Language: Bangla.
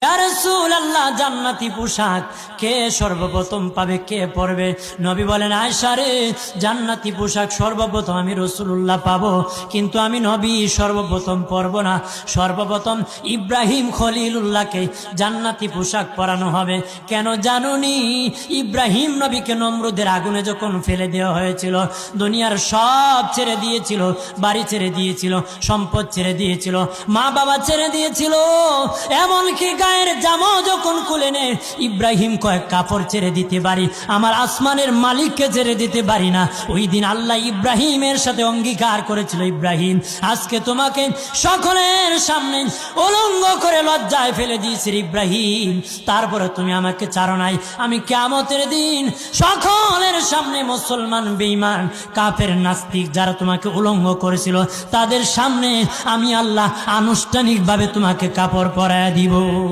ইয়া রাসূলুল্লাহ, জান্নাতি পোশাক কে সর্বপ্রথম পাবে, কে পরবে? নবী বলেন, আয়েশা রে, জান্নাতি পোশাক সর্বপ্রথম আমি রাসূলুল্লাহ পাবো, কিন্তু আমি নবী সর্বপ্রথম পরব না। সর্বপ্রথম ইব্রাহিম খলিলুল্লাহকে জান্নাতি পোশাক পরানো হবে। কেন জানুনি? ইব্রাহিম নবীকে নমরুদের আগুনে যখন ফেলে দেওয়া হয়েছিল, দুনিয়ার সব ছেড়ে দিয়েছিল, বাড়ি ছেড়ে দিয়েছিল, সম্পদ ছেড়ে দিয়েছিল, মা বাবা ছেড়ে দিয়েছিল, এমনকি গায়ের জামা যখন খুলে নে, ইব্রাহিম কয়েক কাপড় ছেড়ে দিতে পারি, আমার আসমানের মালিককে ছেড়ে দিতে পারি না। ওই দিন আল্লাহ ইব্রাহিমের সাথে অঙ্গীকার করেছিল, ইব্রাহিম আজকে তোমাকে সকলের সামনে উলঙ্গ করে লজ্জায় ফেলে দিয়েছি ইব্রাহিম, তারপরে তুমি আমাকে ছাড়ো নাই। আমি কিয়ামতের দিন সকলের সামনে মুসলমান, বেঈমান, কাফের, নাস্তিক যারা তোমাকে উলঙ্গ করেছিল, তাদের সামনে আমি আল্লাহ আনুষ্ঠানিকভাবে তোমাকে কাপড় পরায়া দিব।